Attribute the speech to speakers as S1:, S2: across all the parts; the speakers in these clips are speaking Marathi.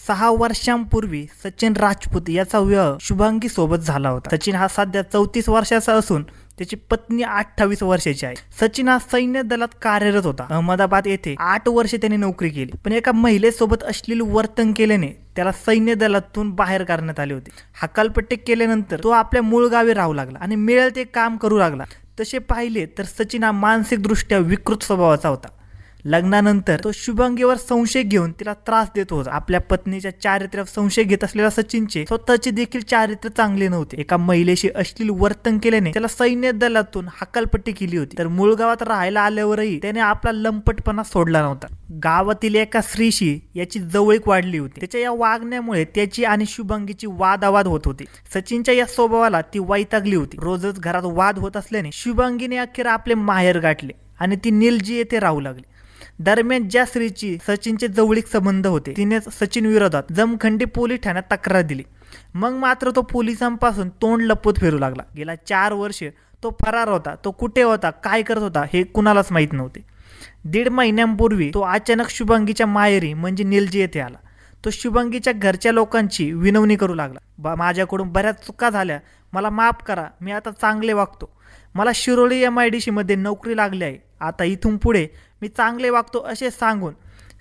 S1: 6 वर्षांपूर्वी सचिन राजपूत याचा विवाह शुभांगी सोबत झाला होता। सचिन हा सध्या 34 वर्षाचा असून त्याची पत्नी 28 वर्षाची आहे। सचिन हा सैन्य दलात कार्यरत होता। अहमदाबाद येथे 8 वर्षे त्याने नोकरी केली, पण एका महिलेसोबत अश्लील वर्तन केल्याने त्याला सैन्य दलातून बाहेर काढण्यात आले होते। हकालपट्टी केल्यानंतर तो आपल्या मूळ गावी राहू लागला आणि मिळेल ते काम करू लागला। तसे पाहिले तर सचिन हा मानसिकदृष्ट्या विकृत स्वभावाचा होता। लग्नानंतर तो शुभांगीवर संशय घेऊन तिला त्रास देत होता। आपल्या पत्नीच्या चारित्र्यावर संशय घेत असलेल्या सचिनचे स्वतःचे देखील चारित्र्य चांगले नव्हते। एका महिलेशी अश्लील वर्तन केल्याने त्याला सैन्य दलातून हकालपट्टी केली होती, तर मूळ गावात राहायला आल्यावरही त्याने आपला लंपटपणा सोडला नव्हता। गावातील एका स्त्रीशी याची जवळीक वाढली होती। त्याच्या या वागण्यामुळे त्याची आणि शुभांगीची वादावाद होत होती। सचिनच्या या स्वभावाला ती वैतागली होती। रोजच घरात वाद होत असल्याने शुभांगीने अखेर आपले माहेर गाठले आणि ती निलजी येथे राहू लागली। दरम्यान ज्या स्त्रीची सचिनचे जवळीक संबंध होते तिने सचिन विरोधात जमखंडी पोलीस ठाण्यात तक्रार दिली। मग मात्र तो पोलिसांपासून तोंड लपवत फिरू लागला। गेला 4 वर्ष तो फरार होता। तो कुठे होता, काय करत होता हे कुणालाच माहीत नव्हते। 1.5 महिन्यांपूर्वी तो अचानक शुभांगीच्या माहेरी म्हणजे निलजी येथे आला। तो शुभांगीच्या घरच्या लोकांची विनवणी करू लागला, माझ्याकडून बऱ्याच चुका झाल्या, मला माफ करा, मी आता चांगले वागतो, मला शिरोळी MIDC मध्ये नोकरी लागली आहे, आता इथून पुढे मी चांगले वागतो असे सांगून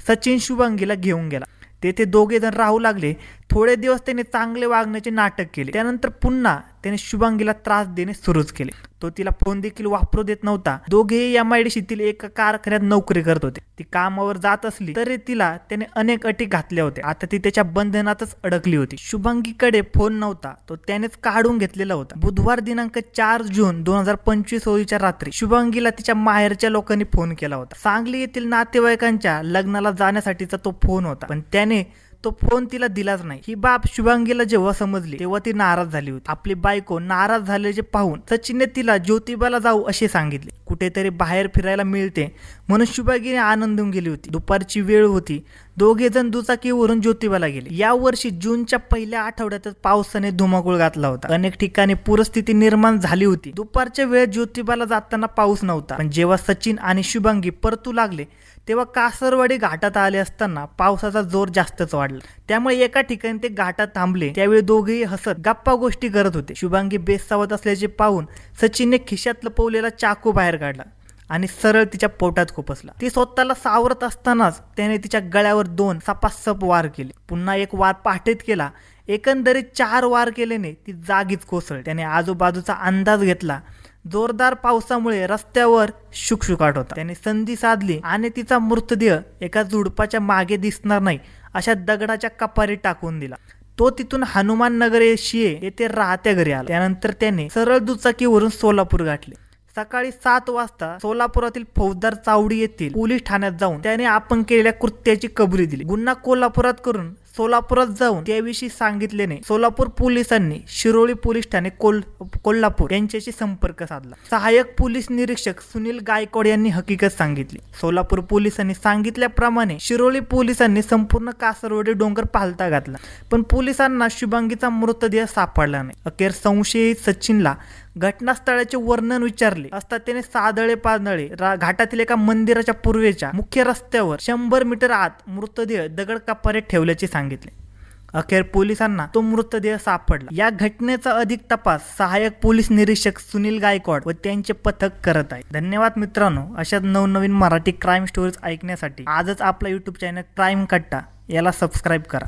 S1: सचिन शुभांगीला घेऊन गेला। तेथे दोघे जण राहू लागले। थोडे दिवस त्याने चांगले वागण्याचे नाटक केले। त्यानंतर पुन्हा त्याने शुभांगीला त्रास देणे सुरूच केले। तो तिला फोन देखील वापरू देत नव्हता। दोघेही MIDCतील एका कारखान्यात नोकरी करत होते। ती कामावर जात असली तरी तिला त्याने अनेक अटी घातल्या होत्या। आता ती त्याच्या बंधनातच अडकली होती। शुभांगीकडे फोन नव्हता, तो त्यानेच काढून घेतलेला होता। बुधवार दिनांक 4 जून 2025 रोजीच्या रात्री शुभांगीला तिच्या माहेरच्या लोकांनी फोन केला होता। सांगली येथील नातेवाईकांच्या लग्नाला जाण्यासाठीचा तो फोन होता, पण त्याने तो फोन तिला दिलाच नाही। ही बाब शुभांगीला जेव्हा समजली तेव्हा ती नाराज झाली होती। आपली बायको नाराज झाल्याचे पाहून सचिनने तिला ज्योतिबाला जाऊ असे सांगितले। कुठेतरी बाहेर फिरायला मिळते म्हणून शुभांगीने आनंदून गेली होती। दुपारची वेळ होती। दोघे जण दुचाकीवरून ज्योतिबाला गेले। या वर्षी जूनच्या पहिल्या आठवड्यातच पावसाने धुमाकूळ घातला होता। अनेक ठिकाणी पूरस्थिती निर्माण झाली होती। दुपारच्या वेळेत ज्योतिबाला जाताना पाऊस नव्हता, पण जेव्हा सचिन आणि शुभांगी परतू लागले तेव्हा कासरवाडी घाटात आले असताना पावसाचा जोर जास्तच वाढला। त्यामुळे एका ठिकाणी ते घाटात थांबले। त्यावेळी दोघेही हसत गप्पा गोष्टी करत होते। शुभांगी बेसावत असल्याचे पाहून सचिनने खिशात लपवलेला चाकू बाहेर काढला आणि सरळ तिच्या पोटात खुपसला। ती स्वतःला सावरत असतानाच त्याने तिच्या गळ्यावर 2 सपासप वार केले। पुन्हा एक वार पाठीत केला। एकंदरीत 4 वार केल्याने ती जागीच कोसळली। त्याने आजूबाजूचा अंदाज घेतला। जोरदार पावसामुळे रस्त्यावर शुकशुकाट होता। त्याने संधी साधली आणि तिचा मृतदेह एका झुडपाच्या मागे दिसणार नाही अशा दगडाच्या कपारीत टाकून दिला। तो तिथून हनुमान नगर येथे राहत्या घरी आला। त्यानंतर त्याने सरळ दुचाकीवरून सोलापूर गाठले। सकाळी 7 वाजता सोलापुरातील फौजदार चावडी येथील पोलीस ठाण्यात जाऊन त्याने आपण केलेल्या कृत्याची कबुली दिली। गुन्हा कोल्हापुरात करून सोलापुरात जाऊन त्याविषयी सांगितल्याने सोलापूर पोलिसांनी शिरोळी पोलीस ठाणे कोल्हापूर यांच्याशी संपर्क साधला। सहाय्यक पोलीस निरीक्षक सुनील गायकवाड यांनी हकीकत सांगितली। सोलापूर पोलिसांनी सांगितल्याप्रमाणे शिरोळी पोलिसांनी संपूर्ण कासरवाडी डोंगर पालथा घातला, पण पोलिसांना शुभांगीचा मृतदेह सापडला नाही। अखेर संशयित सचिनला घटनास्थळाचे वर्णन विचारले असता त्याने सादळे पादळे घाटातील एका मंदिराच्या पूर्वेच्या मुख्य रस्त्यावर 100 मीटर आत मृतदेह दगड कपारीत ठेवल्याचे सांगितले। अखेर पोलिसांना तो मृतदेह सापडला। या घटनेचा अधिक तपास सहाय्यक पोलीस निरीक्षक सुनील गायकवाड व त्यांचे पथक करत आहे। धन्यवाद मित्रांनो, अशाच नवनवीन मराठी क्राईम स्टोरीज ऐकण्यासाठी आजच आपला YouTube चॅनल क्राईम कट्टा याला सबस्क्राईब करा।